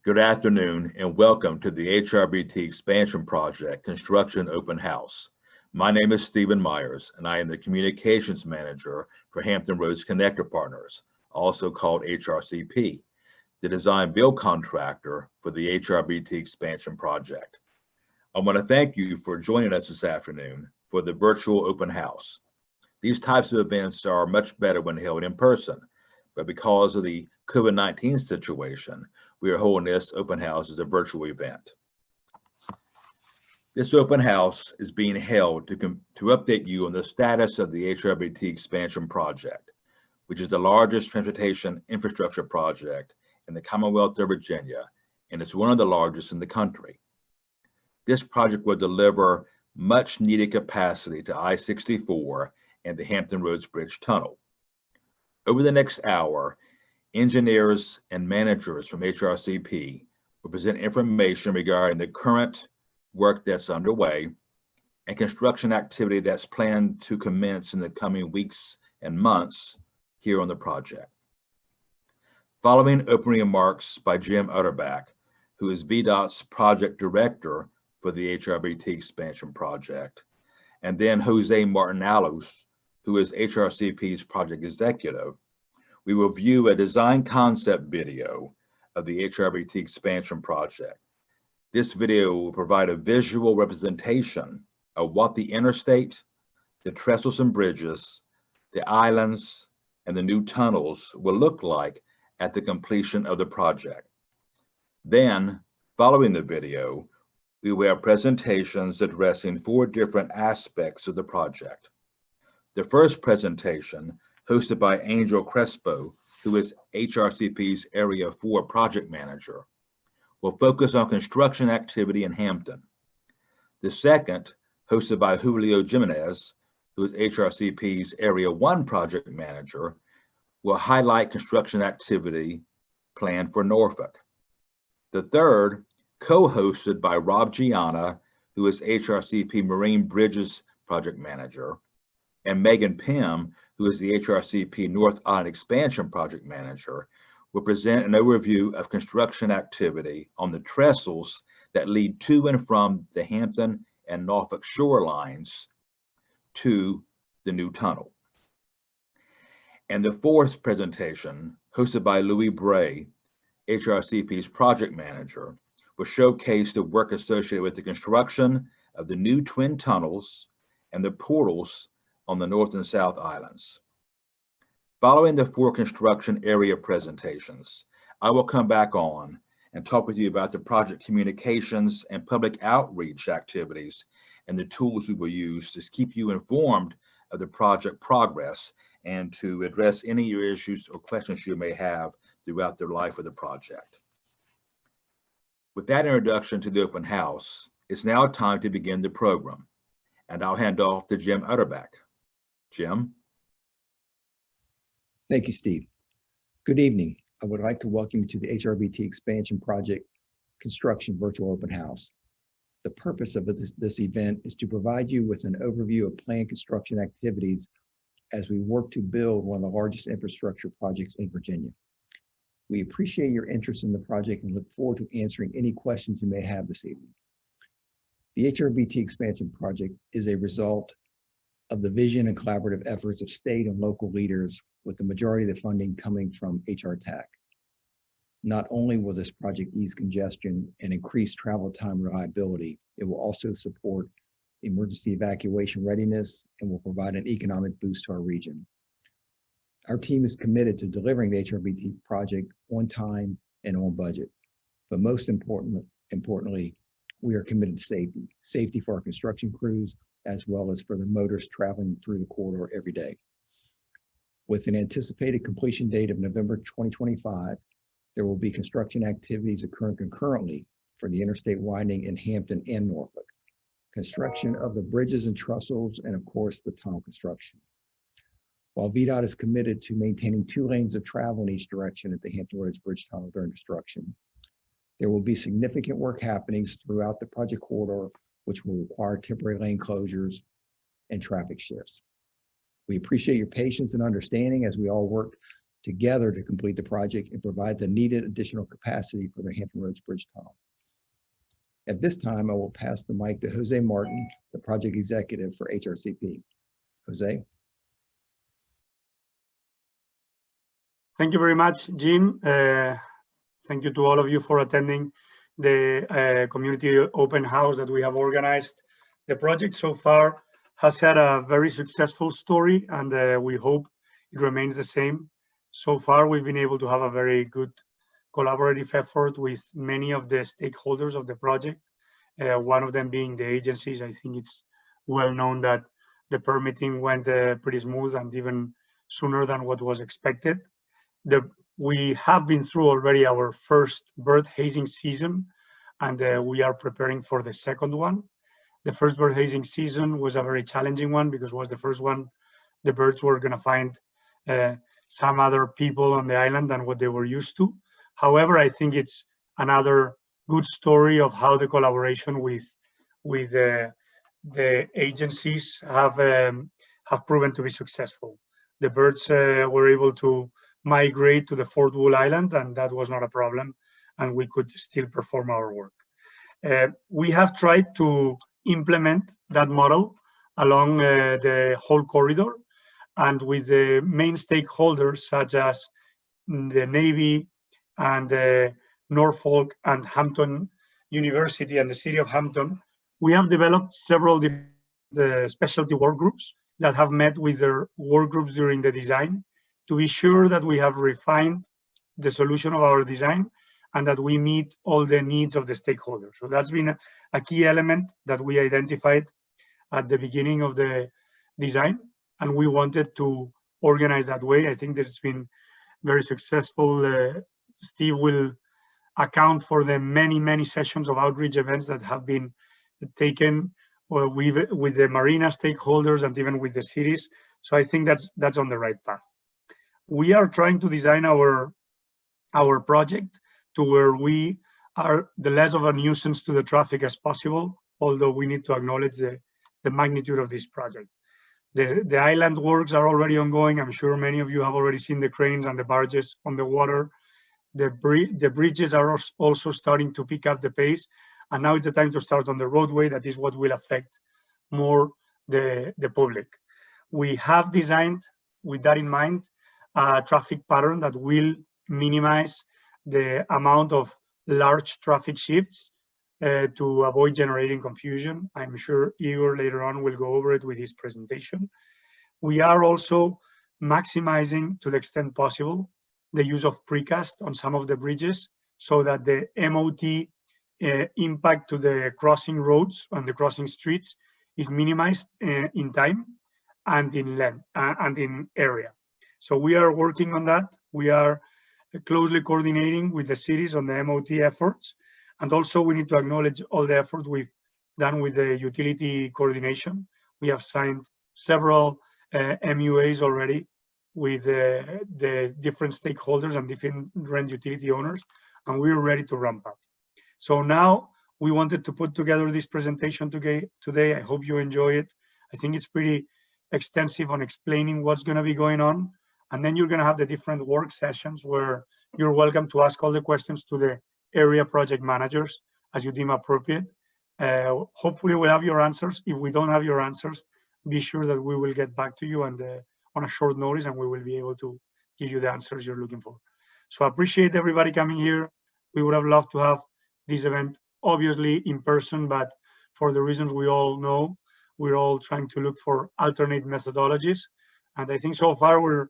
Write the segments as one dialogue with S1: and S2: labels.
S1: Good afternoon and welcome to the HRBT Expansion Project Construction Open House. My name is Stephen Myers and I am the Communications Manager for Hampton Roads Connector Partners, also called HRCP, the design build contractor for the HRBT Expansion Project. I want to thank you for joining us this afternoon for the virtual open house. These types of events are much better when held in person, but because of the COVID-19 situation, we are holding this open house as a virtual event. This open house is being held to update you on the status of the HRBT Expansion Project, which is the largest transportation infrastructure project in the Commonwealth of Virginia, and it's one of the largest in the country. This project will deliver much needed capacity to I-64 and the Hampton Roads Bridge Tunnel. Over the next hour, engineers and managers from HRCP will present information regarding the current work that's underway and construction activity that's planned to commence in the coming weeks and months here on the project. Following opening remarks by Jim Utterback, who is VDOT's project director for the HRBT Expansion Project, and then Jose Martinalus, who is HRCP's project executive, we will view a design concept video of the HRBT Expansion Project. This video will provide a visual representation of what the interstate, the trestles and bridges, the islands, and the new tunnels will look like at the completion of the project. Then, following the video, we will have presentations addressing 4 different aspects of the project. The first presentation, hosted by Angel Crespo, who is HRCP's Area 4 project manager, will focus on construction activity in Hampton. The second, hosted by Julio Jimenez, who is HRCP's Area 1 project manager, will highlight construction activity planned for Norfolk. The third, co-hosted by Rob Gianna, who is HRCP Marine Bridges project manager, and Megan Pym, who is the HRCP North Island Expansion Project Manager, will present an overview of construction activity on the trestles that lead to and from the Hampton and Norfolk shorelines to the new tunnel. And the fourth presentation, hosted by Louis Bray, HRCP's project manager, will showcase the work associated with the construction of the new twin tunnels and the portals on the North and South Islands. Following the 4 construction area presentations, I will come back on and talk with you about the project communications and public outreach activities and the tools we will use to keep you informed of the project progress and to address any of your issues or questions you may have throughout the life of the project. With that introduction to the open house, it's now time to begin the program, and I'll hand off to Jim Utterback. Jim?
S2: Thank you, Steve. Good evening. I would like to welcome you to the HRBT Expansion Project Construction Virtual Open House. The purpose of this event is to provide you with an overview of planned construction activities as we work to build one of the largest infrastructure projects in Virginia. We appreciate your interest in the project and look forward to answering any questions you may have this evening. The HRBT Expansion Project is a result of the vision and collaborative efforts of state and local leaders, with the majority of the funding coming from HR-TAC. Not only will this project ease congestion and increase travel time reliability, it will also support emergency evacuation readiness and will provide an economic boost to our region. Our team is committed to delivering the HRBT project on time and on budget. But most importantly, we are committed to safety. Safety for our construction crews, as well as for the motorists traveling through the corridor every day. With an anticipated completion date of November 2025, there will be construction activities occurring concurrently for the interstate widening in Hampton and Norfolk, construction of the bridges and trestles, and of course, the tunnel construction. While VDOT is committed to maintaining 2 lanes of travel in each direction at the Hampton Roads Bridge Tunnel during construction, there will be significant work happenings throughout the project corridor, which will require temporary lane closures and traffic shifts. We appreciate your patience and understanding as we all work together to complete the project and provide the needed additional capacity for the Hampton Roads Bridge Tunnel. At this time, I will pass the mic to Jose Martin, the project executive for HRCP. Jose.
S3: Thank you very much, Jim. Thank you to all of you for attending the community open house that we have organized. The project so far has had a very successful story, and we hope it remains the same. So far, we've been able to have a very good collaborative effort with many of the stakeholders of the project, one of them being the agencies. I think it's well known that the permitting went pretty smooth and even sooner than what was expected. We have been through already our first bird hazing season, and we are preparing for the second one. The first bird hazing season was a very challenging one because it was the first one the birds were going to find some other people on the island than what they were used to. However, I think it's another good story of how the collaboration with the agencies have proven to be successful. The birds were able to migrate to the Fort Wool Island, and that was not a problem, and we could still perform our work. We have tried to implement that model along the whole corridor, and with the main stakeholders such as the Navy and Norfolk and Hampton University and the City of Hampton, we have developed several different specialty work groups that have met with their work groups during the design to be sure that we have refined the solution of our design and that we meet all the needs of the stakeholders. So that's been a key element that we identified at the beginning of the design, and we wanted to organize that way. I think that it's been very successful. Steve will account for the many sessions of outreach events that have been taken with the marina stakeholders and even with the cities. So I think that's on the right path. We are trying to design our project to where we are the less of a nuisance to the traffic as possible, although we need to acknowledge the magnitude of this project. The island works are already ongoing. I'm sure many of you have already seen the cranes and the barges on the water. The bridges are also starting to pick up the pace, and now it's the time to start on the roadway. That is what will affect more the public. We have designed, with that in mind, a traffic pattern that will minimize the amount of large traffic shifts to avoid generating confusion. I'm sure Igor later on will go over it with his presentation. We are also maximizing, to the extent possible, the use of precast on some of the bridges so that the MOT impact to the crossing roads and the crossing streets is minimized in time and in length and in area. So we are working on that. We are closely coordinating with the cities on the MOT efforts. And also we need to acknowledge all the effort we've done with the utility coordination. We have signed several MUAs already with the different stakeholders and different utility owners, and we're ready to ramp up. So now we wanted to put together this presentation today. I hope you enjoy it. I think it's pretty extensive on explaining what's going to be going on. And then you're going to have the different work sessions where you're welcome to ask all the questions to the area project managers as you deem appropriate. Hopefully we'll have your answers. If we don't have your answers, be sure that we will get back to you and on a short notice, and we will be able to give you the answers you're looking for. So I appreciate everybody coming here. We would have loved to have this event, obviously in person, but for the reasons we all know, we're all trying to look for alternate methodologies. And I think so far we're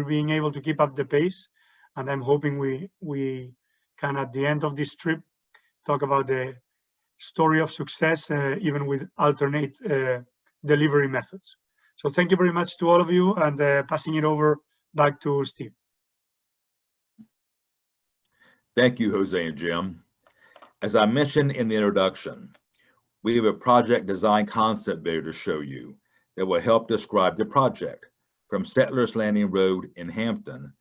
S3: being able to keep up the pace. And I'm hoping we can, at the end of this trip, talk about the story of success, even with alternate delivery methods. So thank you very much to all of you, and passing it over back to Steve.
S1: Thank you, Jose and Jim. As I mentioned in the introduction, we have a project design concept video to show you that will help describe the project from Settlers Landing Road in Hampton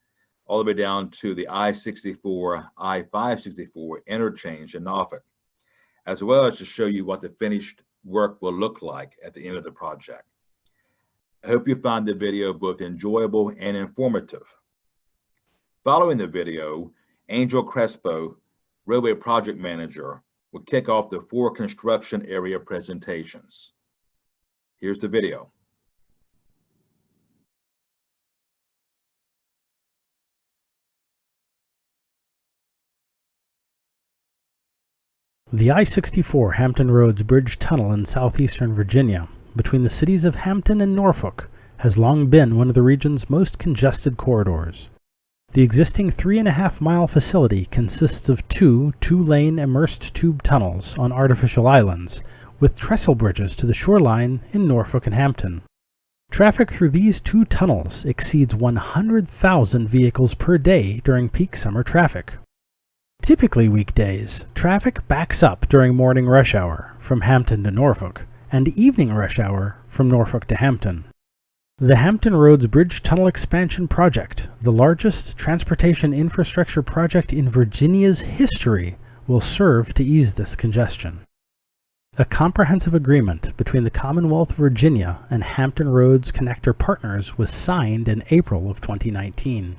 S1: all the way down to the I-64, I-564 interchange in Norfolk, as well as to show you what the finished work will look like at the end of the project. I hope you find the video both enjoyable and informative. Following the video, Angel Crespo, Railway Project Manager, will kick off the 4 construction area presentations. Here's the video.
S4: The I-64 Hampton Roads Bridge Tunnel in southeastern Virginia, between the cities of Hampton and Norfolk, has long been one of the region's most congested corridors. The existing 3.5-mile facility consists of 2 two-lane immersed tube tunnels on artificial islands, with trestle bridges to the shoreline in Norfolk and Hampton. Traffic through these 2 tunnels exceeds 100,000 vehicles per day during peak summer traffic. Typically weekdays, traffic backs up during morning rush hour from Hampton to Norfolk, and evening rush hour from Norfolk to Hampton. The Hampton Roads Bridge Tunnel Expansion Project, the largest transportation infrastructure project in Virginia's history, will serve to ease this congestion. A comprehensive agreement between the Commonwealth of Virginia and Hampton Roads Connector Partners was signed in April of 2019.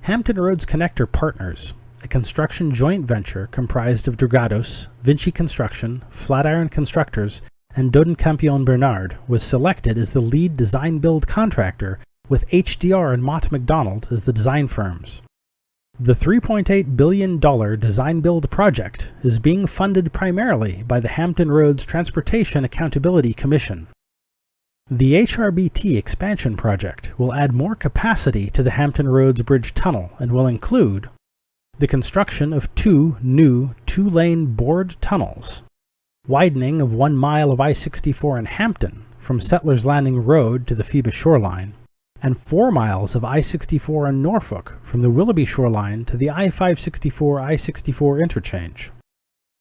S4: Hampton Roads Connector Partners, a construction joint venture comprised of Dragados, Vinci Construction, Flatiron Constructors, and Doden Campion Bernard, was selected as the lead design-build contractor, with HDR and Mott MacDonald as the design firms. The $3.8 billion design-build project is being funded primarily by the Hampton Roads Transportation Accountability Commission. The HRBT expansion project will add more capacity to the Hampton Roads Bridge Tunnel and will include the construction of 2 new two-lane bored tunnels, widening of 1 mile of I-64 in Hampton from Settlers Landing Road to the Phoebus shoreline, and 4 miles of I-64 in Norfolk from the Willoughby shoreline to the I-564-I-64 interchange,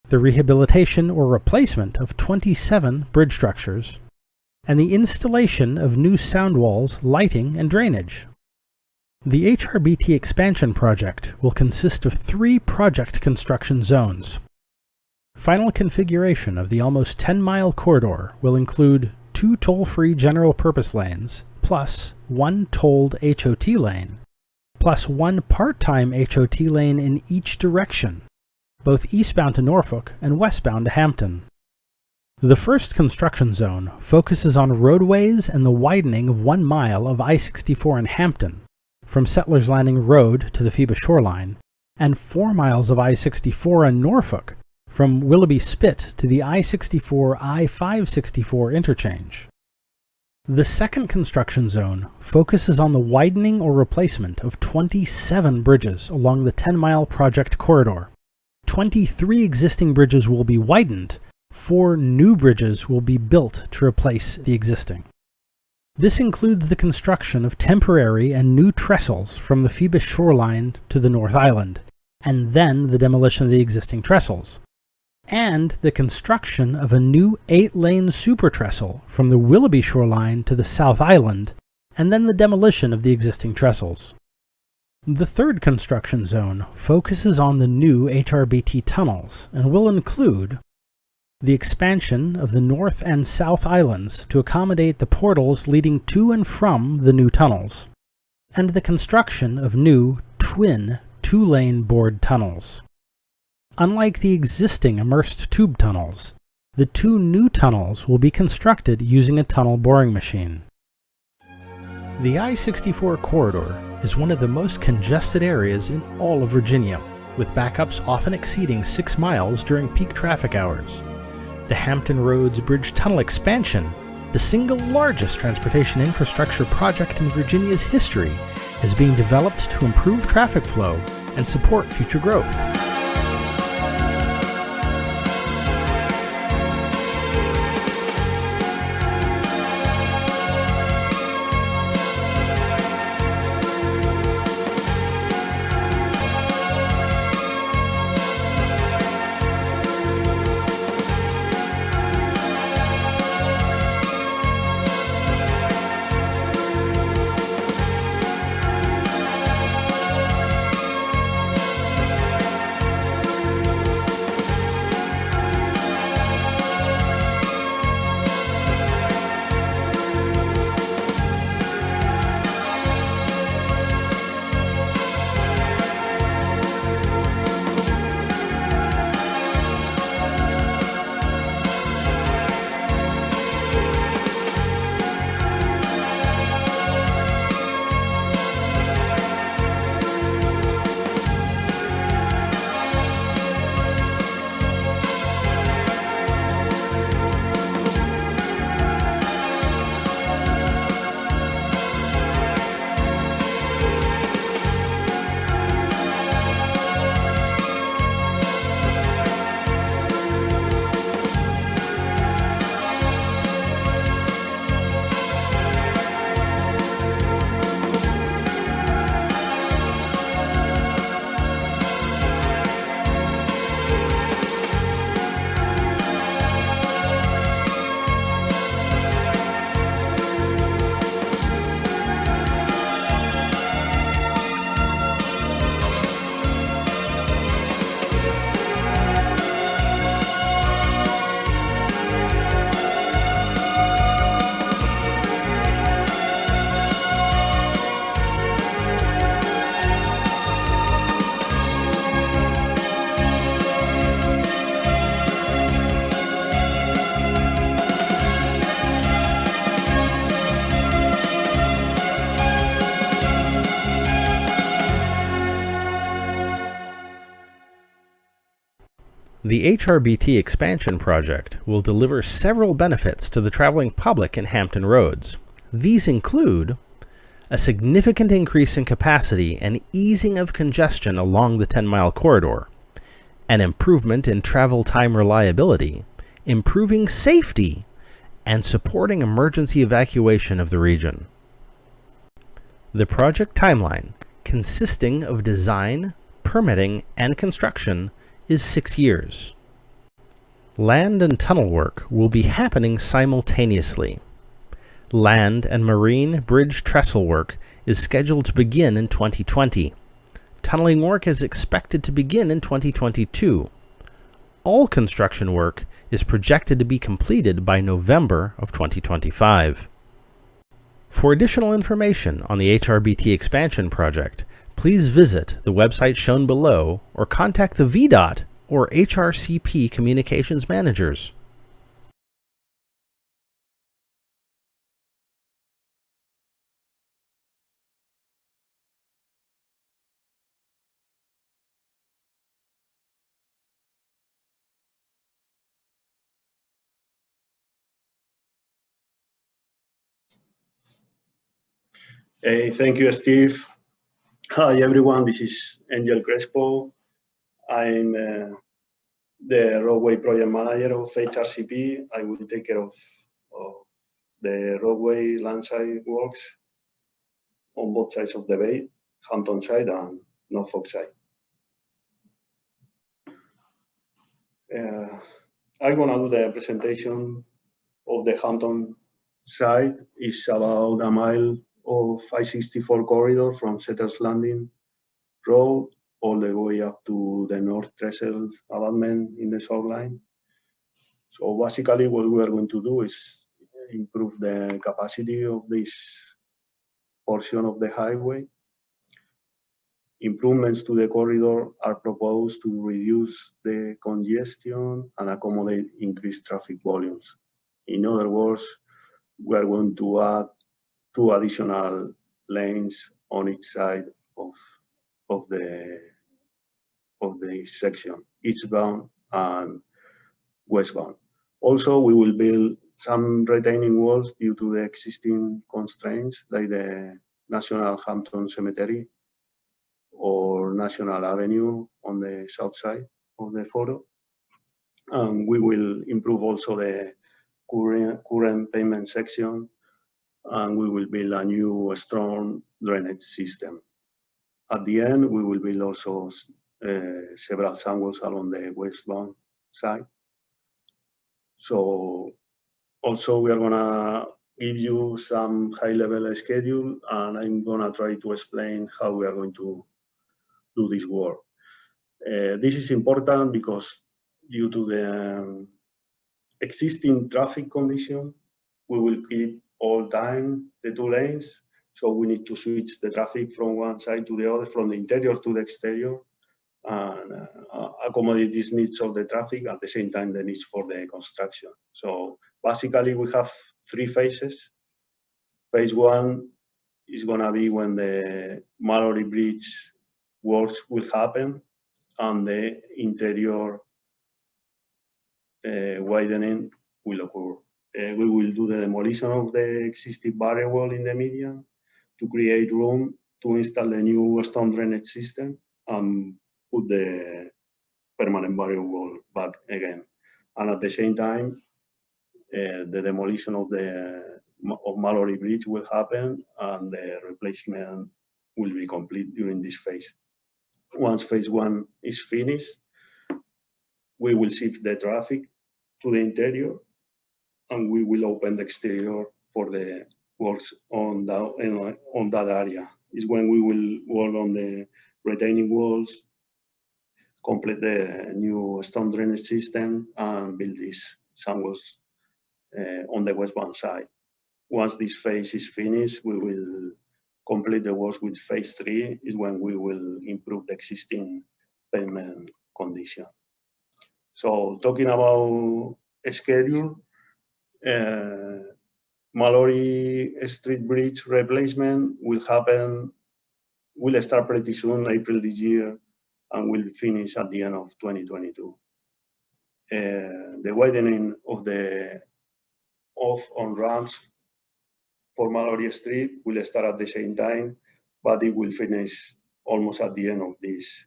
S4: the rehabilitation or replacement of 27 bridge structures, and the installation of new sound walls, lighting, and drainage. The HRBT expansion project will consist of 3 project construction zones. Final configuration of the almost 10-mile corridor will include 2 toll-free general-purpose lanes, plus 1 tolled HOT lane, plus 1 part-time HOT lane in each direction, both eastbound to Norfolk and westbound to Hampton. The first construction zone focuses on roadways and the widening of 1 mile of I-64 in Hampton, from Settlers Landing Road to the Phoebus shoreline, and 4 miles of I-64 in Norfolk, from Willoughby Spit to the I-64-I-564 interchange. The second construction zone focuses on the widening or replacement of 27 bridges along the 10-mile project corridor. 23 existing bridges will be widened, 4 new bridges will be built to replace the existing. This includes the construction of temporary and new trestles from the Phoebus shoreline to the North Island, and then the demolition of the existing trestles, and the construction of a new 8-lane super trestle from the Willoughby shoreline to the South Island, and then the demolition of the existing trestles. The third construction zone focuses on the new HRBT tunnels and will include the expansion of the North and South Islands to accommodate the portals leading to and from the new tunnels, and the construction of new twin 2-lane bored tunnels. Unlike the existing immersed tube tunnels, the 2 new tunnels will be constructed using a tunnel boring machine. The I-64 corridor is one of the most congested areas in all of Virginia, with backups often exceeding 6 miles during peak traffic hours. The Hampton Roads Bridge Tunnel expansion, the single largest transportation infrastructure project in Virginia's history, is being developed to improve traffic flow and support future growth. The HRBT expansion project will deliver several benefits to the traveling public in Hampton Roads. These include a significant increase in capacity and easing of congestion along the 10-mile corridor, an improvement in travel time reliability, improving safety, and supporting emergency evacuation of the region. The project timeline, consisting of design, permitting, and construction, is 6 years. Land and tunnel work will be happening simultaneously. Land and marine bridge trestle work is scheduled to begin in 2020. Tunneling work is expected to begin in 2022. All construction work is projected to be completed by November of 2025. For additional information on the HRBT expansion project, please visit the website shown below or contact the VDOT or HRCP communications managers.
S5: Hey, thank you, Steve. Hi, everyone. This is Angel Crespo. I'm the roadway project manager of HRCP. I will take care of the roadway landside works on both sides of the bay, Hampton side and Norfolk side. I'm gonna do the presentation of the Hampton side. It's about a mile of I-64 corridor from Settlers Landing Road all the way up to the North Trestle abutment in the short line. So basically what we are going to do is improve the capacity of this portion of the highway. Improvements to the corridor are proposed to reduce the congestion and accommodate increased traffic volumes. In other words, we are going to add 2 additional lanes on each side of the section, eastbound and westbound. Also, we will build some retaining walls due to the existing constraints, like the National Hampton Cemetery or National Avenue on the south side of the photo. We will improve also the current pavement section, and we will build a new storm drainage system. At the end, we will build also several sandwalls along the westbound side. So also we are gonna give you some high-level schedule, and I'm gonna try to explain how we are going to do this work. This is important because due to the existing traffic condition, we will keep all time the 2 lanes. So we need to switch the traffic from one side to the other, from the interior to the exterior, and accommodate these needs of the traffic at the same time the needs for the construction. So basically we have 3 phases. Phase 1 is gonna be when the Mallory Bridge works will happen and the interior widening will occur. We will do the demolition of the existing barrier wall in the median to create room to install the new storm drainage system and put the permanent barrier wall back again. And at the same time, the demolition of Mallory Bridge will happen and the replacement will be complete during this phase. Once phase 1 is finished, we will shift the traffic to the interior and we will open the exterior for the works on that area. Is when we will work on the retaining walls, complete the new storm drainage system, and build these sandwalls on the westbound side. Once this phase is finished, we will complete the works with phase 3, is when we will improve the existing pavement condition. So talking about a schedule, Mallory Street Bridge replacement will start pretty soon, April this year, and will finish at the end of 2022. the widening of the off-on-ramps for Mallory Street will start at the same time, but it will finish almost at the end of these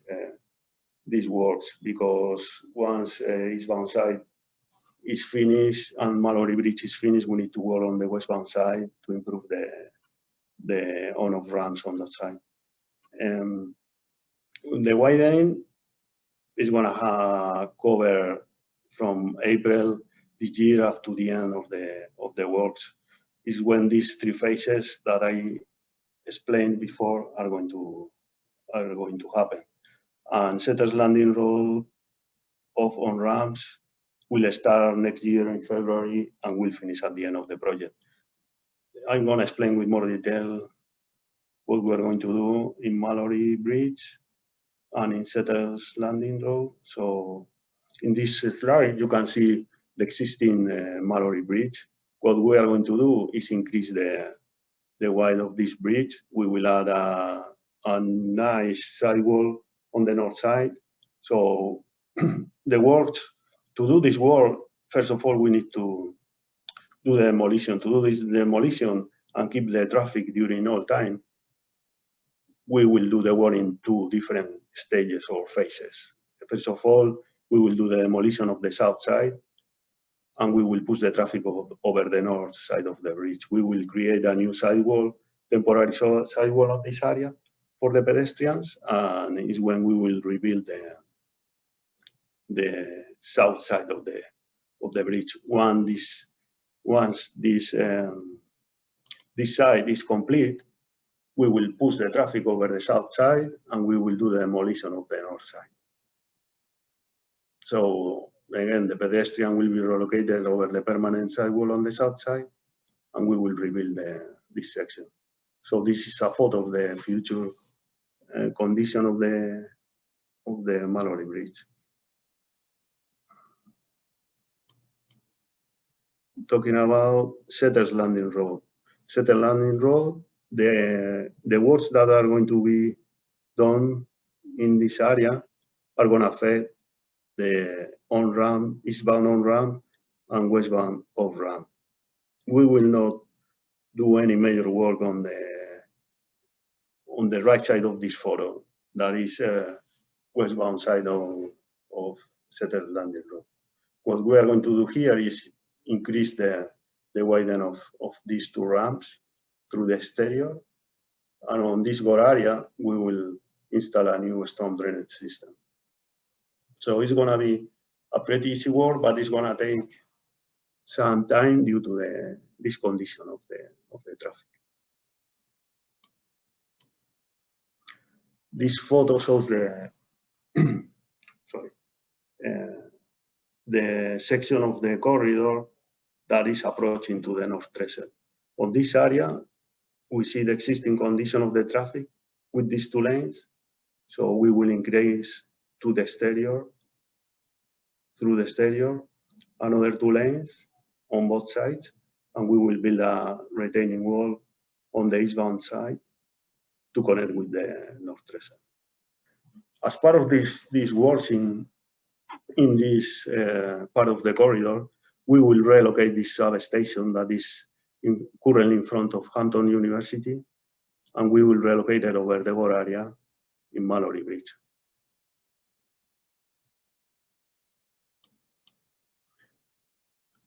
S5: works, because once eastbound side is finished and Mallory Bridge is finished, we need to work on the westbound side to improve the on-off ramps on that side. The widening is going to cover from April this year up to the end of the works. Is when these three phases that I explained before are going to happen. And Settlers Landing Road off on ramps will start next year in February and will finish at the end of the project. I'm going to explain with more detail what we're going to do in Mallory Bridge and in Settlers Landing Road. So in this slide, you can see the existing Mallory Bridge. What we are going to do is increase the width of this bridge. We will add a nice sidewall on the north side. So the works, to do this work, first of all, we need to do the demolition. To do this demolition and keep the traffic during all time, we will do the work in two different stages or phases. First of all, we will do the demolition of the south side, and we will push the traffic over the north side of the bridge. We will create a new sidewall, temporary sidewall of this area for the pedestrians, and is when we will rebuild the south side of the bridge. Once this side is complete, we will push the traffic over the south side, and we will do the demolition of the north side. So again, the pedestrian will be relocated over the permanent sidewall on the south side, and we will rebuild this section. So this is a photo of the future condition of the Mallory Bridge. Talking about Settlers Landing Road. Settlers Landing Road, the works that are going to be done in this area are going to affect the on-ramp, eastbound on-ramp, and westbound off-ramp. We will not do any major work on the right side of this photo, that is westbound side of Settlers Landing Road. What we are going to do here is increase the widening of these two ramps through the exterior, and on this gore area, we will install a new storm drainage system. So it's going to be a pretty easy work, but it's going to take some time due to this condition of the traffic. This photo shows the section of the corridor that is approaching to the North Trestle. On this area, we see the existing condition of the traffic with these two lanes. So we will increase to the exterior, through the exterior, another two lanes on both sides, and we will build a retaining wall on the eastbound side to connect with the North Trestle. As part of these works in this part of the corridor, we will relocate this substation that is currently in front of Hampton University, and we will relocate it over the gore area in Mallory Bridge.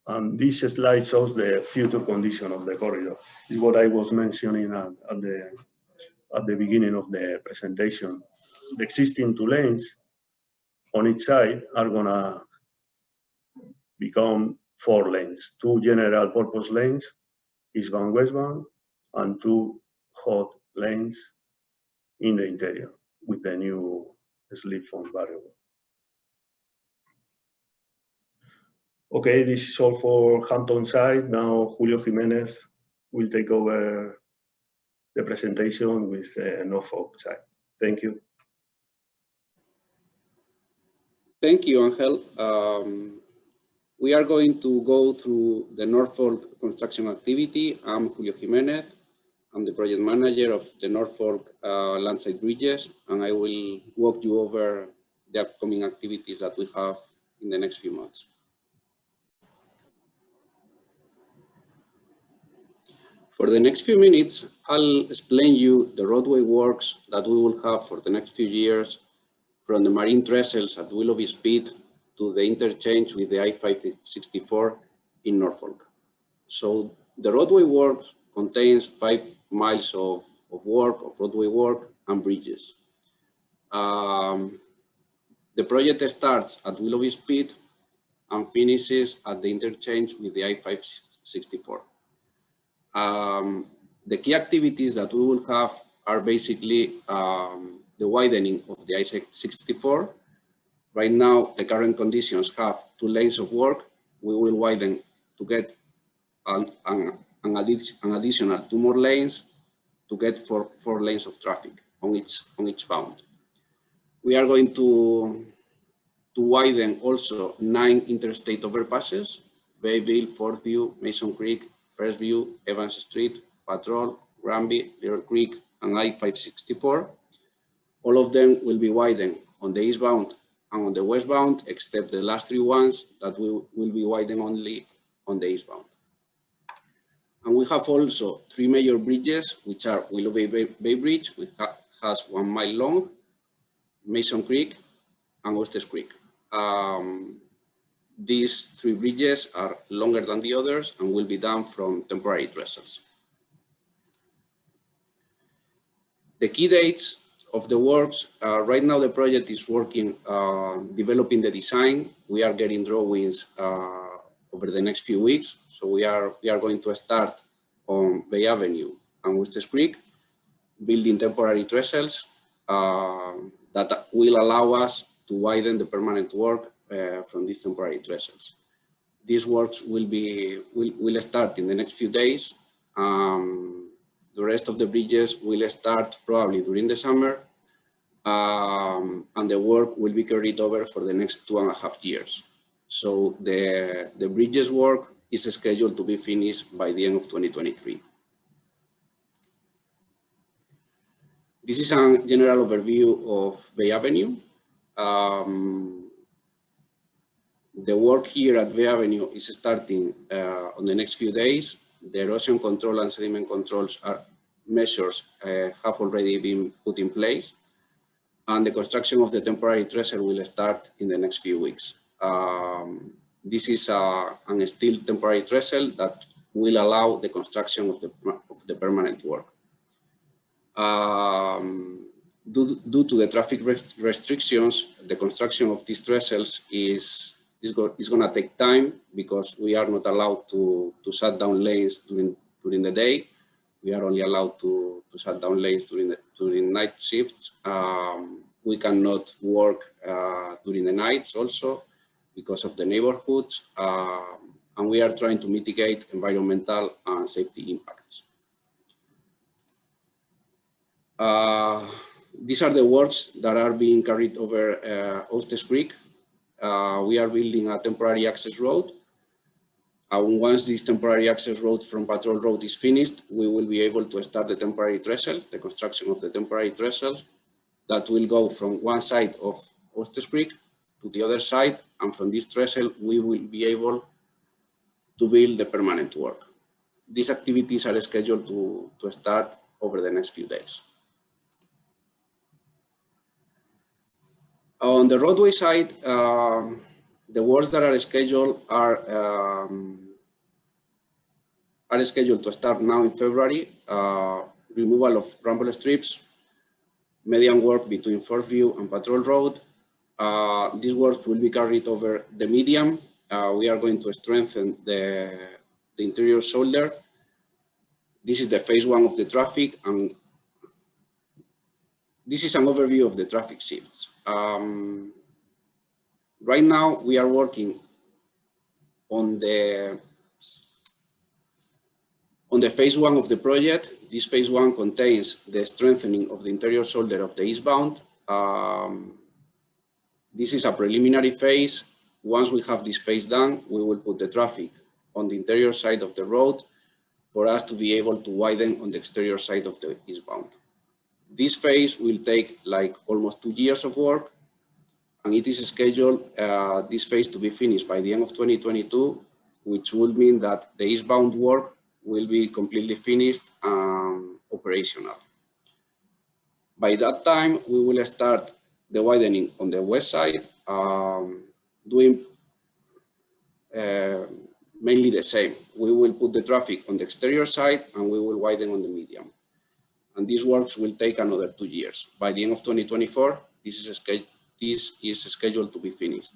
S5: And this slide shows the future condition of the corridor. This is what I was mentioning at the beginning of the presentation. The existing two lanes on each side are gonna become 4 lanes, 2 general purpose lanes, eastbound, westbound, and 2 hot lanes in the interior with the new slip form variable. Okay, this is all for Hampton side. Now Julio Jimenez will take over the presentation with Norfolk side. Thank you.
S6: Thank you, Angel. We are going to go through the Norfolk construction activity. I'm Julio Jimenez. I'm the project manager of the Norfolk landside bridges, and I will walk you over the upcoming activities that we have in the next few months. For the next few minutes, I'll explain you the roadway works that we will have for the next few years, from the marine trestles at Willoughby Speed to the interchange with the I-564 in Norfolk. So the roadway work contains 5 miles of roadway work and bridges. The project starts at Willoughby Speed and finishes at the interchange with the I-564. The key activities that we will have are basically the widening of the I-64. Right now, the current conditions have 2 lanes of work. We will widen to get an additional 2 more lanes to get 4 lanes of traffic on each bound. We are going to widen also 9 interstate overpasses: Bayville, Fourth View, Mason Creek, First View, Evans Street, Patrol, Granby, Little Creek, and I-564. All of them will be widened on the eastbound and on the westbound, except the last 3 ones that will be widened only on the eastbound. And we have also 3 major bridges, which are Willoughby Bay Bridge, which has 1 mile long, Mason Creek, and Ostes Creek. These 3 bridges are longer than the others and will be done from temporary trestles. The key dates of the works, right now the project is working, developing the design. We are getting drawings over the next few weeks. So we are going to start on Bay Avenue and Ostes Creek, building temporary trestles that will allow us to widen the permanent work from these temporary trestles. These works will start in the next few days. The rest of the bridges will start probably during the summer, and the work will be carried over for the next 2.5 years. So the bridges work is scheduled to be finished by the end of 2023. This is a general overview of Bay Avenue. The work here at Bay Avenue is starting on the next few days. The erosion control and sediment controls measures have already been put in place, and the construction of the temporary trestle will start in the next few weeks. This is a steel temporary trestle that will allow the construction of the permanent work. Due to the traffic restrictions, the construction of these trestles is going to take time, because we are not allowed to shut down lanes during the day. We are only allowed to shut down lanes during night shifts. We cannot work during the nights also because of the neighborhoods, and we are trying to mitigate environmental and safety impacts. These are the works that are being carried over Ostes Creek. We are building a temporary access road. Once this temporary access road from Patrol Road is finished, we will be able to start the temporary trestle, the construction of the temporary trestle that will go from one side of Ostes Creek to the other side. And from this trestle, we will be able to build the permanent work. These activities are scheduled to start over the next few days. On the roadway side, the works that are scheduled are scheduled to start now in February. Removal of rumble strips, median work between Fourth View and Patrol Road. These works will be carried over the median. We are going to strengthen the interior shoulder. This is the phase 1 of the traffic, and this is an overview of the traffic shifts. Right now, we are working on the phase 1 of the project. This phase 1 contains the strengthening of the interior shoulder of the eastbound. This is a preliminary phase. Once we have this phase done, we will put the traffic on the interior side of the road for us to be able to widen on the exterior side of the eastbound. This phase will take like almost 2 years of work, and it is scheduled this phase to be finished by the end of 2022, which will mean that the eastbound work will be completely finished and operational. By that time, we will start the widening on the west side, doing mainly the same. We will put the traffic on the exterior side and we will widen on the median. And these works will take another 2 years. By the end of 2024, this is scheduled to be finished.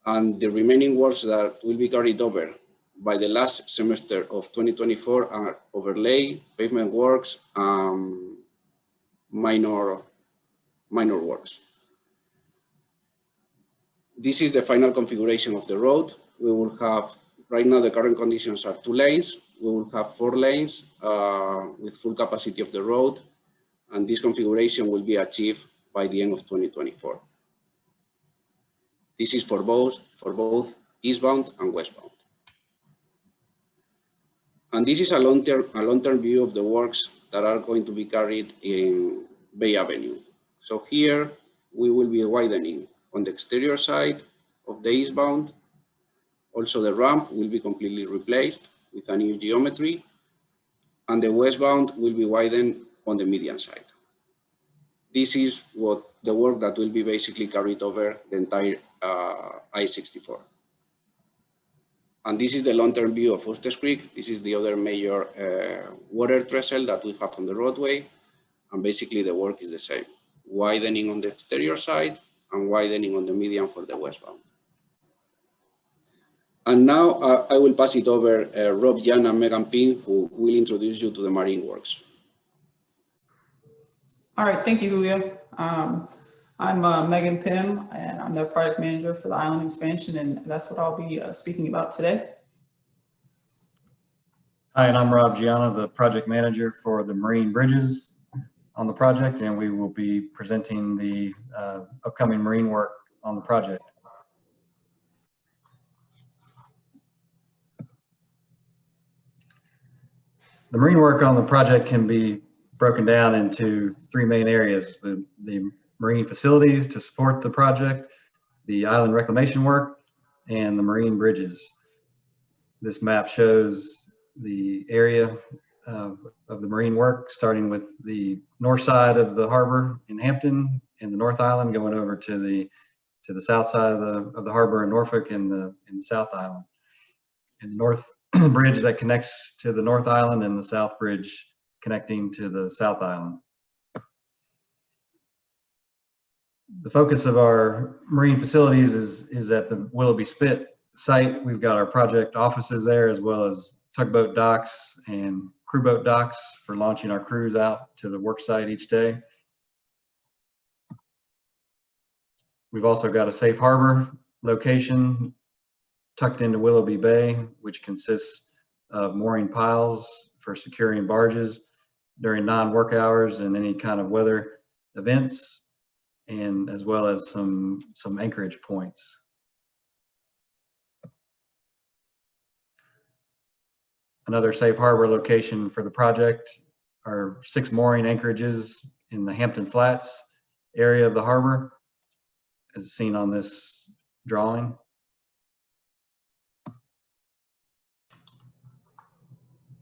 S6: And the remaining works that will be carried over by the last semester of 2024 are overlay, pavement works, minor works. This is the final configuration of the road. We will have, right now the current conditions are 2 lanes. We will have 4 lanes with full capacity of the road. And this configuration will be achieved by the end of 2024. This is for both eastbound and westbound. And this is a long-term view of the works that are going to be carried in Bay Avenue. So here we will be widening on the exterior side of the eastbound. Also the ramp will be completely replaced with a new geometry, and the westbound will be widened on the median side. This is what the work that will be basically carried over the entire I-64. And this is the long-term view of Foster's Creek. This is the other major water trestle that we have on the roadway. And basically the work is the same, widening on the exterior side and widening on the median for the westbound. And now I will pass it over Rob Jan and Megan Ping, who will introduce you to the marine works.
S7: All right, thank you, Julio. I'm Megan Pym, and I'm the project manager for the island expansion, and that's what I'll be speaking about today.
S8: Hi, and I'm Rob Gianna, the project manager for the marine bridges on the project, and we will be presenting the upcoming marine work on the project. The marine work on the project can be broken down into 3 main areas: the marine facilities to support the project, the island reclamation work, and the marine bridges. This map shows the area of the marine work, starting with the north side of the harbor in Hampton and the North Island, going over to the south side of the harbor in Norfolk and the South Island. And the north bridge that connects to the North Island, and the south bridge connecting to the South Island. The focus of our marine facilities is at the Willoughby Spit site. We've got our project offices there, as well as tugboat docks and crew boat docks for launching our crews out to the work site each day. We've also got a safe harbor location tucked into Willoughby Bay, which consists of mooring piles for securing barges during non-work hours and any kind of weather events, and as well as some anchorage points. Another safe harbor location for the project are 6 mooring anchorages in the Hampton Flats area of the harbor, as seen on this drawing.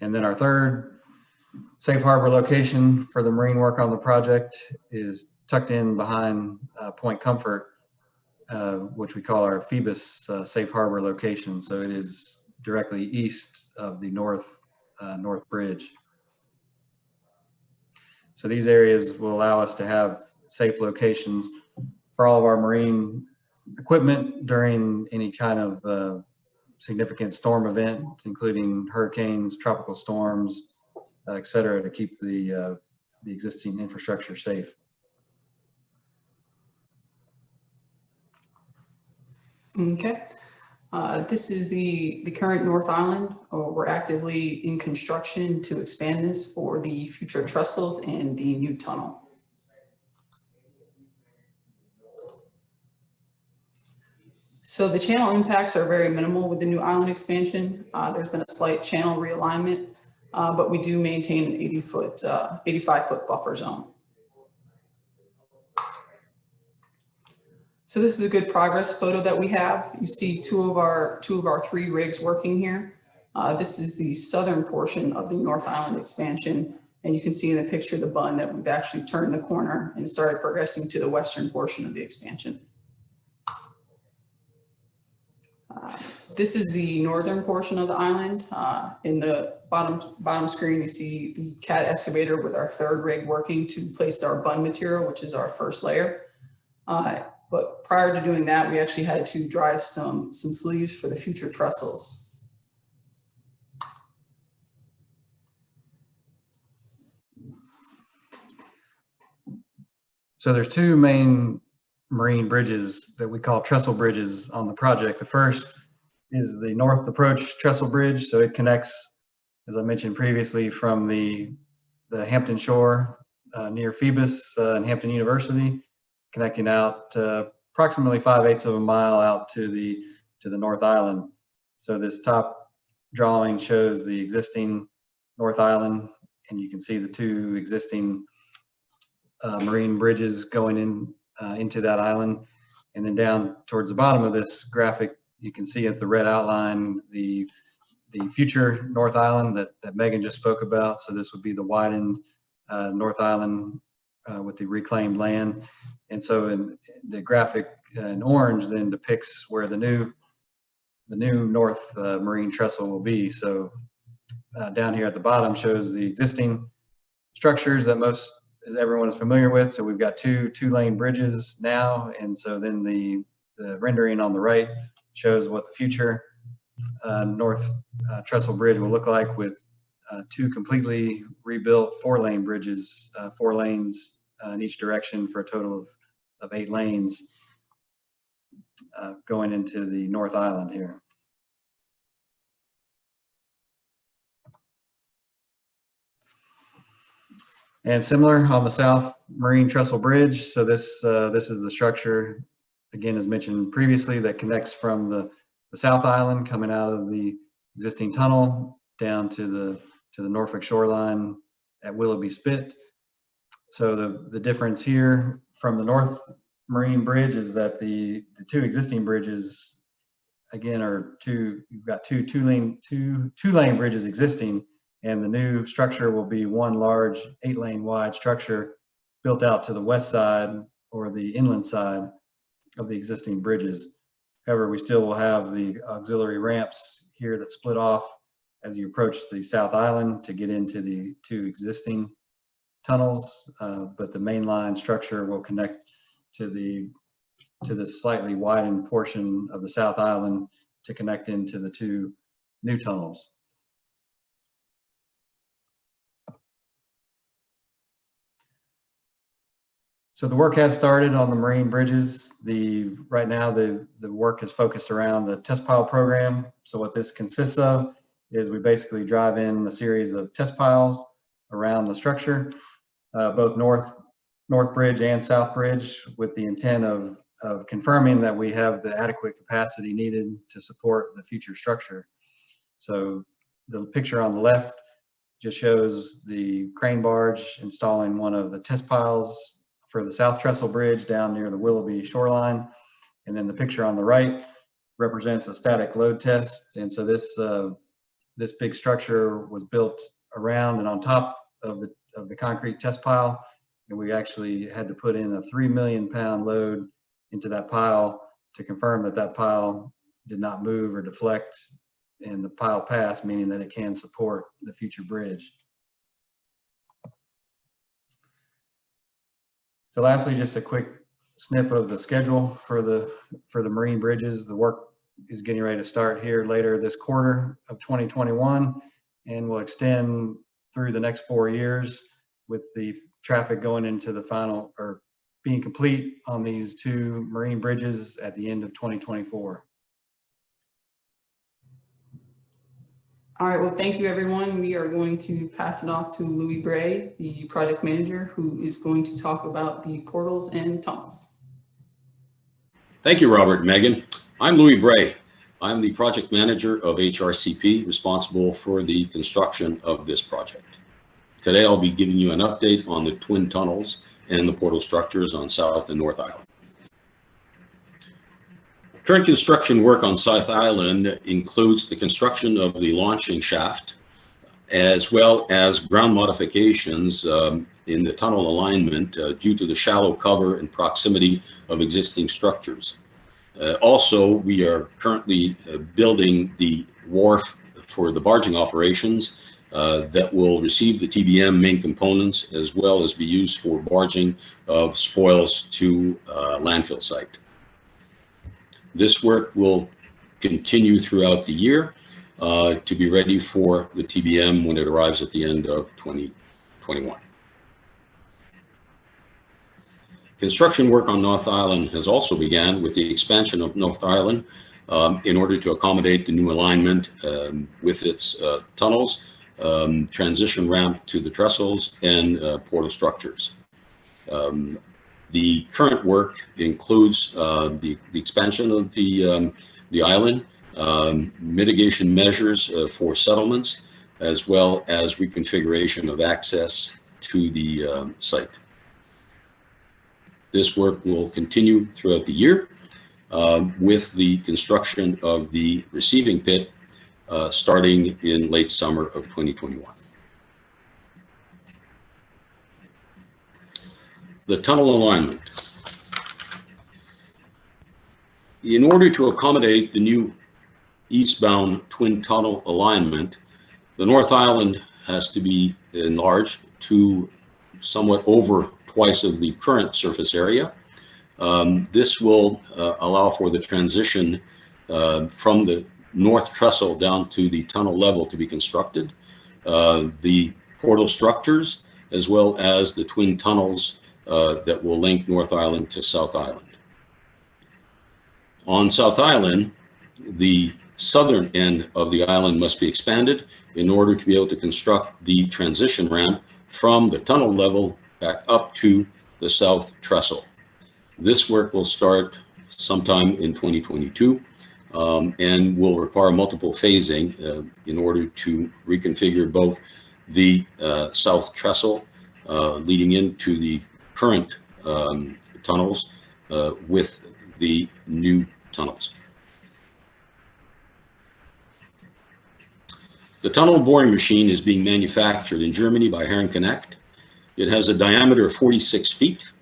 S8: And then our third safe harbor location for the marine work on the project is tucked in behind Point Comfort, which we call our Phoebus safe harbor location. So it is directly east of the North Bridge. So these areas will allow us to have safe locations for all of our marine equipment during any kind of significant storm event, including hurricanes, tropical storms, et cetera, to keep the existing infrastructure safe.
S7: Okay. This is the current North Island. We're actively in construction to expand this for the future trestles and the new tunnel. So the channel impacts are very minimal with the new island expansion. There's been a slight channel realignment, but we do maintain an 85-foot buffer zone. So this is a good progress photo that we have. You see two of our 3 rigs working here. This is the southern portion of the North Island expansion. And you can see in the picture the bund that we've actually turned the corner and started progressing to the western portion of the expansion. This is the northern portion of the island. In the bottom screen, you see the CAT excavator with our 3rd rig working to place our bund material, which is our first layer. But prior to doing that, we actually had to drive some sleeves for the future trestles.
S8: So there's 2 main marine bridges that we call trestle bridges on the project. The first is the north approach trestle bridge. So it connects, as I mentioned previously, from the Hampton shore near Phoebus and Hampton University, connecting out approximately 5/8 of a mile out to the North Island. So this top drawing shows the existing North Island, and you can see the 2 existing marine bridges going into that island. And then down towards the bottom of this graphic, you can see at the red outline the future North Island that Megan just spoke about. So this would be the widened North Island with the reclaimed land. And so in the graphic in orange then depicts where the new North Marine Trestle will be. So down here at the bottom shows the existing structures that as everyone is familiar with. So we've got two-lane bridges now. And so then the rendering on the right shows what the future North Trestle Bridge will look like with 2 completely rebuilt 4-lane bridges, 4 lanes in each direction for a total of 8 lanes going into the North Island here. And similar on the South Marine Trestle Bridge. So this is the structure, again, as mentioned previously, that connects from the South Island coming out of the existing tunnel down to the Norfolk shoreline at Willoughby Spit. So the difference here from the North Marine Bridge is that the 2 existing bridges, again, you've got two lane bridges existing, and the new structure will be 1 large 8-lane wide structure built out to the west side or the inland side of the existing bridges. However, we still will have the auxiliary ramps here that split off as you approach the South Island to get into the 2 existing tunnels, but the main line structure will connect to the slightly widened portion of the South Island to connect into the 2 new tunnels. So the work has started on the marine bridges. Right now the work is focused around the test pile program. So what this consists of is we basically drive in a series of test piles around the structure, both North Bridge and South Bridge, with the intent of confirming that we have the adequate capacity needed to support the future structure. So the picture on the left just shows the crane barge installing one of the test piles for the South Trestle Bridge down near the Willoughby shoreline. And then the picture on the right represents a static load test. And so this big structure was built around and on top of the concrete test pile. And we actually had to put in a 3 million pound load into that pile to confirm that that pile did not move or deflect, and the pile passed, meaning that it can support the future bridge. So lastly, just a quick snip of the schedule for the marine bridges. The work is getting ready to start here later this quarter of 2021 and will extend through the next 4 years, with the traffic going into the final or being complete on these 2 marine bridges at the end of 2024.
S7: All right, well, thank you, everyone. We are going to pass it off to Louis Bray, the project manager, who is going to talk about the portals and tunnels.
S9: Thank you, Robert and Megan. I'm Louis Bray. I'm the project manager of HRCP, responsible for the construction of this project. Today, I'll be giving you an update on the twin tunnels and the portal structures on South and North Island. Current construction work on South Island includes the construction of the launching shaft, as well as ground modifications in the tunnel alignment due to the shallow cover and proximity of existing structures. Also, we are currently building the wharf for the barging operations that will receive the TBM main components, as well as be used for barging of spoils to landfill site. This work will continue throughout the year to be ready for the TBM when it arrives at the end of 2021. Construction work on North Island has also begun with the expansion of North Island in order to accommodate the new alignment with its tunnels, transition ramp to the trestles, and portal structures. The current work includes the expansion of the island, mitigation measures for settlements, as well as reconfiguration of access to the site. This work will continue throughout the year with the construction of the receiving pit starting in late summer of 2021. The tunnel alignment. In order to accommodate the new eastbound twin tunnel alignment, the North Island has to be enlarged to somewhat over twice of the current surface area. This will allow for the transition from the north trestle down to the tunnel level to be constructed. The portal structures, as well as the twin tunnels that will link North Island to South Island. On South Island, the southern end of the island must be expanded in order to be able to construct the transition ramp from the tunnel level back up to the south trestle. This work will start sometime in 2022 and will require multiple phasing in order to reconfigure both the south trestle leading into the current tunnels with the new tunnels. The tunnel boring machine is being manufactured in Germany by Herren Connect. It has a diameter of 46 feet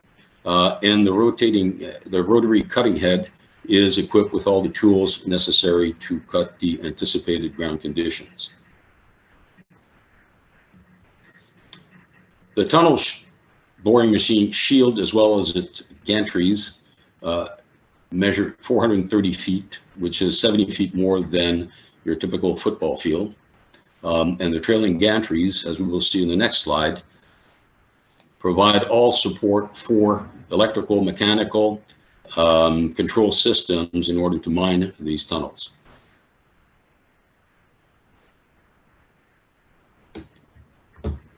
S9: and the rotary cutting head is equipped with all the tools necessary to cut the anticipated ground conditions. The tunnel boring machine shield, as well as its gantries, measure 430 feet, which is 70 feet more than your typical football field. And the trailing gantries, as we will see in the next slide, provide all support for electrical, mechanical, control systems in order to mine these tunnels.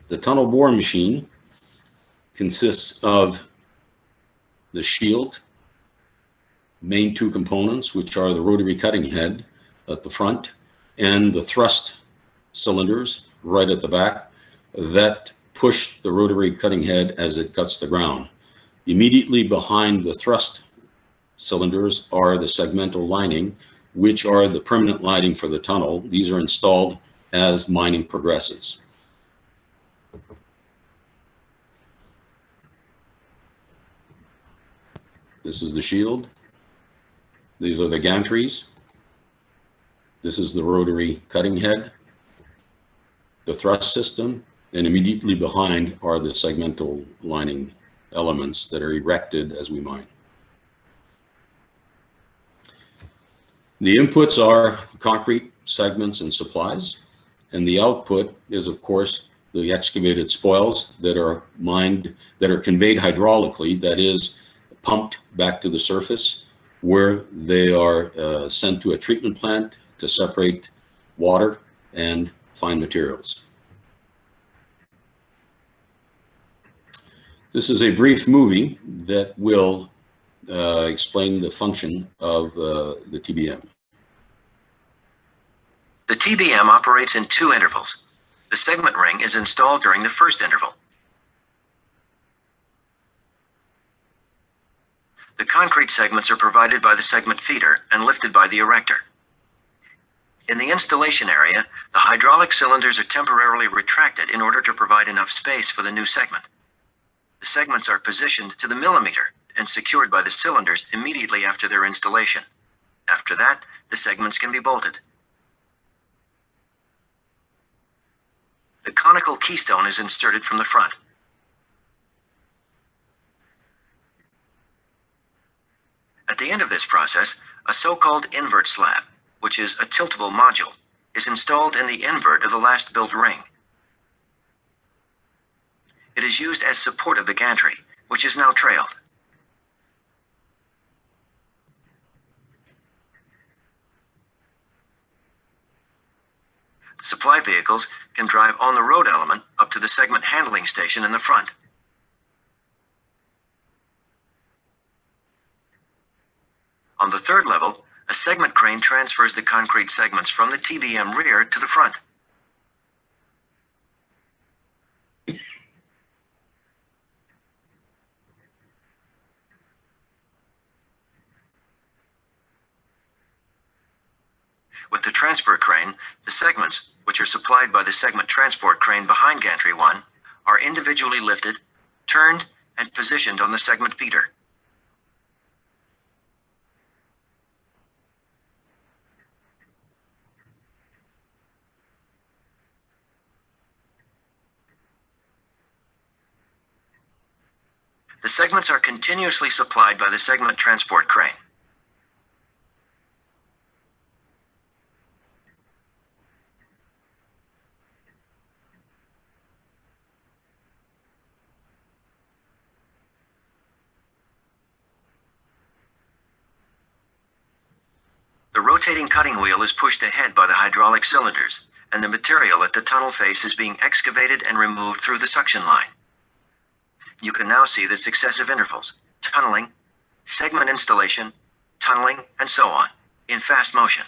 S9: The tunnel boring machine consists of the shield, main two components, which are the rotary cutting head at the front and the thrust cylinders right at the back that push the rotary cutting head as it cuts the ground. Immediately behind the thrust cylinders are the segmental lining, which are the permanent lining for the tunnel. These are installed as mining progresses. This is the shield. These are the gantries. This is the rotary cutting head, the thrust system, and immediately behind are the segmental lining elements that are erected as we mine. The inputs are concrete segments and supplies, and the output is, of course, the excavated spoils that are mined, that are conveyed hydraulically, that is, pumped back to the surface, where they are sent to a treatment plant to separate water and fine materials. This is a brief movie that will explain the function of the TBM.
S10: The TBM operates in two intervals. The segment ring is installed during the first interval. The concrete segments are provided by the segment feeder and lifted by the erector. In the installation area, the hydraulic cylinders are temporarily retracted in order to provide enough space for the new segment. The segments are positioned to the millimeter and secured by the cylinders immediately after their installation. After that, the segments can be bolted. The conical keystone is inserted from the front. At the end of this process, a so-called invert slab, which is a tiltable module, is installed in the invert of the last built ring. It is used as support of the gantry, which is now trailed. The supply vehicles can drive on the road element up to the segment handling station in the front. On the third level, a segment crane transfers the concrete segments from the TBM rear to the front. With the transfer crane, the segments, which are supplied by the segment transport crane behind gantry 1, are individually lifted, turned, and positioned on the segment feeder. The segments are continuously supplied by the segment transport crane. The rotating cutting wheel is pushed ahead by the hydraulic cylinders, and the material at the tunnel face is being excavated and removed through the suction line. You can now see the successive intervals, tunneling, segment installation, tunneling, and so on, in fast motion.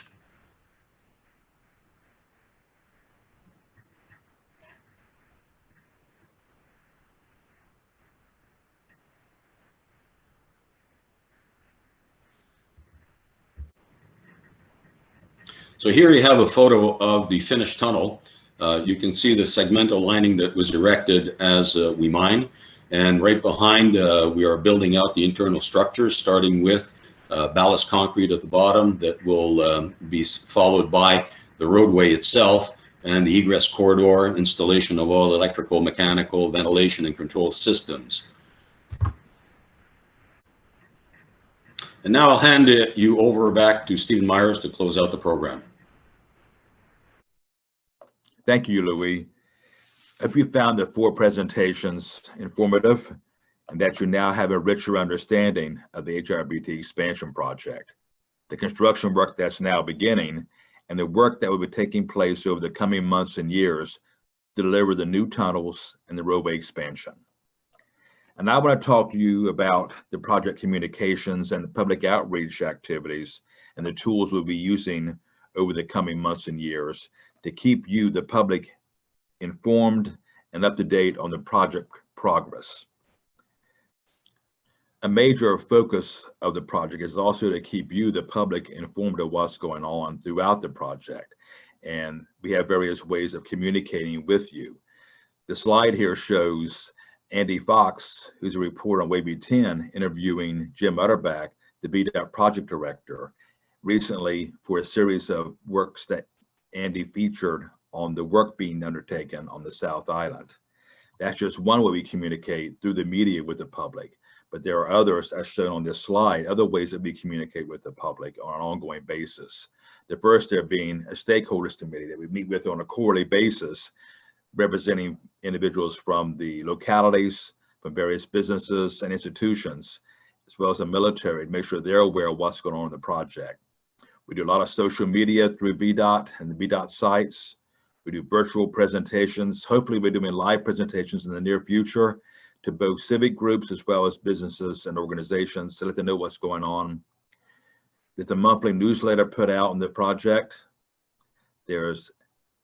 S9: So here you have a photo of the finished tunnel. You can see the segmental lining that was erected as we mine. And right behind, we are building out the internal structures, starting with ballast concrete at the bottom that will be followed by the roadway itself and the egress corridor, installation of all electrical, mechanical, ventilation, and control systems. And now I'll hand you over back to Stephen Myers to close out the program.
S1: Thank you, Louis. If you found the 4 presentations informative and that you now have a richer understanding of the HRBT expansion project, the construction work that's now beginning, and the work that will be taking place over the coming months and years to deliver the new tunnels and the roadway expansion. And I want to talk to you about the project communications and the public outreach activities and the tools we'll be using over the coming months and years to keep you, the public, informed and up to date on the project progress. A major focus of the project is also to keep you, the public, informed of what's going on throughout the project. And we have various ways of communicating with you. The slide here shows Andy Fox, who's a reporter on WAVE 10, interviewing Jim Utterback, the VDOT project director, recently for a series of works that Andy featured on the work being undertaken on the South Island. That's just one way we communicate through the media with the public, but there are others, as shown on this slide, other ways that we communicate with the public on an ongoing basis. The first there being a stakeholders committee that we meet with on a quarterly basis, representing individuals from the localities, from various businesses and institutions, as well as the military, to make sure they're aware of what's going on in the project. We do a lot of social media through VDOT and the VDOT sites. We do virtual presentations. Hopefully we're doing live presentations in the near future to both civic groups as well as businesses and organizations to let them know what's going on. There's a monthly newsletter put out on the project. There's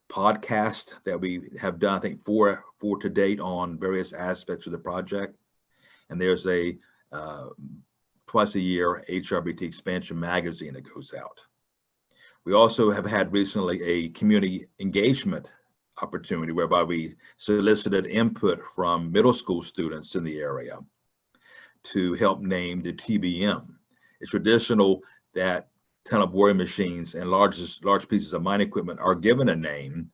S1: podcast that we have done, I think four to date on various aspects of the project. And there's a twice a year HRBT Expansion magazine that goes out. We also have had recently a community engagement opportunity whereby we solicited input from middle school students in the area to help name the TBM. It's traditional that tunnel boring machines and large pieces of mine equipment are given a name.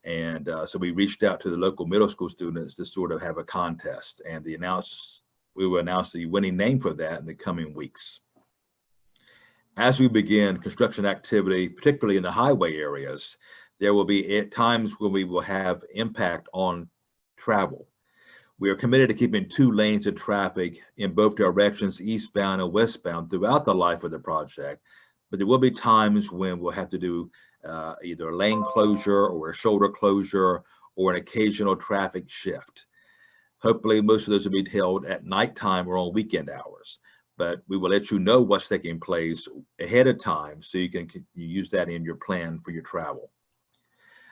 S1: And so we reached out to the local middle school students to sort of have a contest, and we will announce the winning name for that in the coming weeks. As we begin construction activity, particularly in the highway areas, there will be times when we will have impact on travel. We are committed to keeping 2 lanes of traffic in both directions, eastbound and westbound, throughout the life of the project. But there will be times when we'll have to do either a lane closure or a shoulder closure or an occasional traffic shift. Hopefully, most of those will be held at nighttime or on weekend hours. But we will let you know what's taking place ahead of time so you can use that in your plan for your travel.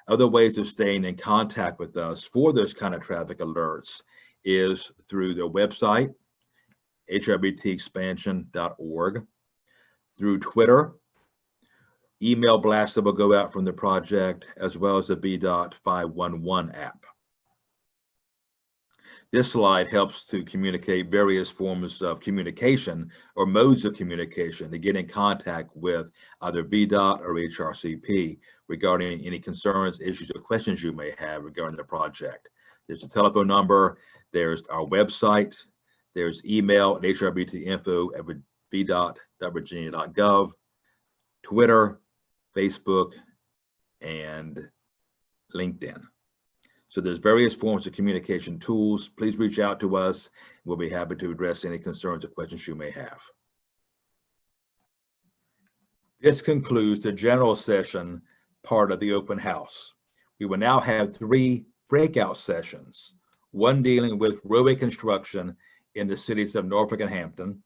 S1: Other ways of staying in contact with us for those kind of traffic alerts is through the website, hrbtexpansion.org, through Twitter, email blasts that will go out from the project, as well as the VDOT 511 app. This slide helps to communicate various forms of communication or modes of communication to get in contact with either VDOT or HRCP regarding any concerns, issues, or questions you may have regarding the project. There's a telephone number, there's our website, there's email at hrbtinfo@vdot.virginia.gov, Twitter, Facebook, and LinkedIn. So there's various forms of communication tools. Please reach out to us. We'll be happy to address any concerns or questions you may have. This concludes the general session part of the open house. We will now have 3 breakout sessions, one dealing with roadway construction in the cities of Norfolk and Hampton,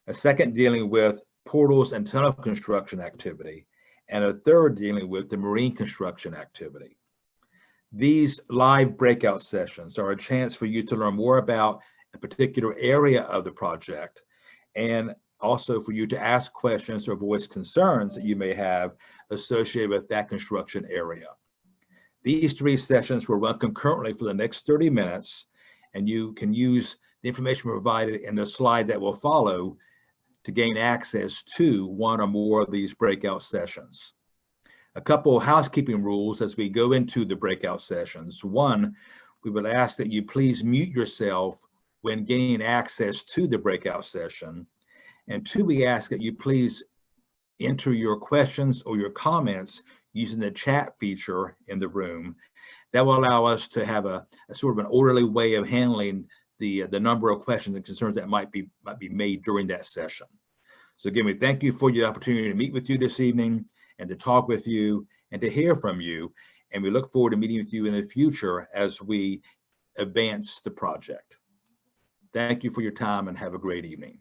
S1: a second dealing with portals and tunnel construction activity, and a third dealing with the marine construction activity. These live breakout sessions are a chance for you to learn more about a particular area of the project, and also for you to ask questions or voice concerns that you may have associated with that construction area. These 3 sessions will run concurrently for the next 30 minutes, and you can use the information provided in the slide that will follow to gain access to one or more of these breakout sessions. A couple of housekeeping rules as we go into the breakout sessions. 1, we would ask that you please mute yourself when gaining access to the breakout session. And 2, we ask that you please enter your questions or your comments using the chat feature in the room. That will allow us to have a sort of an orderly way of handling the number of questions and concerns that might be made during that session. So again, we thank you for your opportunity to meet with you this evening and to talk with you and to hear from you. And we look forward to meeting with you in the future as we advance the project. Thank you for your time and have a great evening.